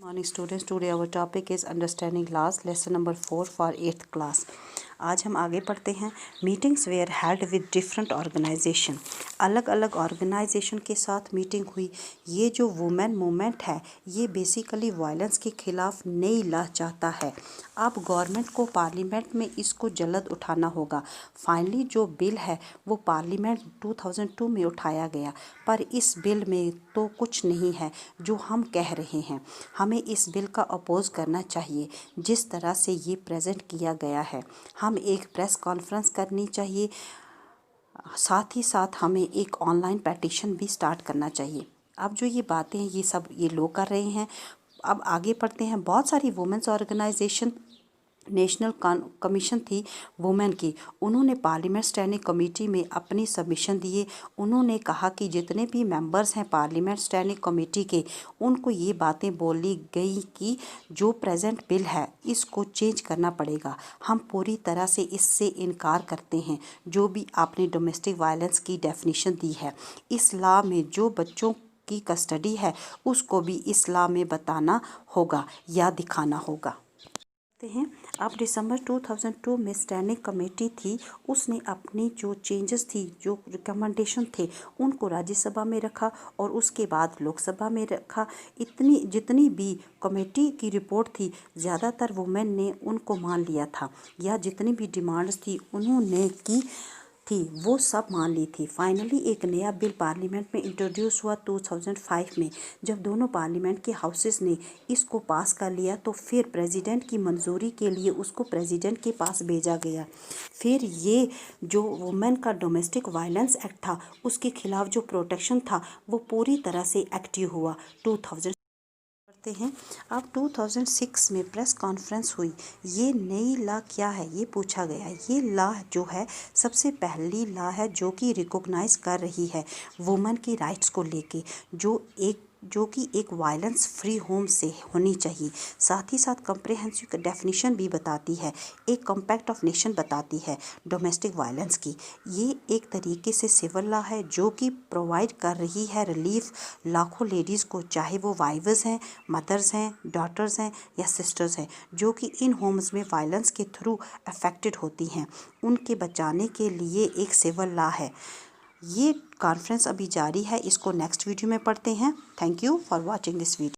Morning students, today our topic is understanding laws, lesson number 4 for 8th class. आज हम आगे पढ़ते हैं. Meetings were held with different organisation. अलग अलग ऑर्गेनाइजेशन के साथ मीटिंग हुई. ये जो वुमेन मूवमेंट है ये बेसिकली वायलेंस के खिलाफ नई लॉ चाहता है. अब गवर्नमेंट को पार्लियामेंट में इसको जल्द उठाना होगा. फाइनली जो बिल है वो पार्लियामेंट 2002 में उठाया गया, पर इस बिल में तो कुछ नहीं है जो हम कह रहे हैं. हमें इस बिल का अपोज करना चाहिए जिस तरह से ये प्रेजेंट किया गया है. हम एक प्रेस कॉन्फ्रेंस करनी चाहिए. साथ ही साथ हमें एक ऑनलाइन पेटिशन भी स्टार्ट करना चाहिए. अब जो ये बातें हैं ये सब ये लोग कर रहे हैं. अब आगे पढ़ते हैं. बहुत सारी वुमेन्स ऑर्गेनाइजेशन नेशनल कमीशन थी वुमेन की. उन्होंने पार्लियामेंट स्टैंडिंग कमेटी में अपनी सबमिशन दिए. उन्होंने कहा कि जितने भी मेंबर्स हैं पार्लियामेंट स्टैंडिंग कमेटी के उनको ये बातें बोली गई कि जो प्रेजेंट बिल है इसको चेंज करना पड़ेगा. हम पूरी तरह से इससे इनकार करते हैं. जो भी आपने डोमेस्टिक वायलेंस की डेफिनेशन दी है इस लॉ में जो बच्चों की कस्टडी है उसको भी इस लॉ में बताना होगा या दिखाना होगा हैं. अब दिसंबर 2002 में स्टैंडिंग कमेटी थी. उसने अपनी जो चेंजेस थी जो रिकमेंडेशन थे उनको राज्यसभा में रखा और उसके बाद लोकसभा में रखा. जितनी भी कमेटी की रिपोर्ट थी ज़्यादातर वुमेन ने उनको मान लिया था या जितनी भी डिमांड्स थी उन्होंने की थी वो सब मान ली थी. फाइनली एक नया बिल पार्लियामेंट में इंट्रोड्यूस हुआ 2005 में. जब दोनों पार्लियामेंट के हाउसेस ने इसको पास कर लिया तो फिर प्रेसिडेंट की मंजूरी के लिए उसको प्रेसिडेंट के पास भेजा गया. फिर ये जो वुमेन का डोमेस्टिक वायलेंस एक्ट था उसके खिलाफ जो प्रोटेक्शन था वो पूरी तरह से एक्टिव हुआ. 2000 हैं. अब 2006 में प्रेस कॉन्फ्रेंस हुई. ये नई लॉ क्या है ये पूछा गया. ये लॉ जो है सबसे पहली लॉ है जो कि रिकॉग्नाइज कर रही है वुमेन की राइट्स को लेके जो कि एक वायलेंस फ्री होम से होनी चाहिए. साथ ही साथ कंप्रिहेंसिव डेफिनेशन भी बताती है. एक कॉम्पैक्ट ऑफ नेशन बताती है डोमेस्टिक वायलेंस की. ये एक तरीके से सिविल लॉ है जो कि प्रोवाइड कर रही है रिलीफ लाखों लेडीज़ को, चाहे वो वाइव्स हैं, मदर्स हैं, डॉटर्स हैं या सिस्टर्स हैं जो कि इन होम्स में वायलेंस के थ्रू अफेक्टेड होती हैं. उनके बचाने के लिए एक सिविल लॉ है. ये कॉन्फ्रेंस अभी जारी है. इसको नेक्स्ट वीडियो में पढ़ते हैं. Thank you for watching this video.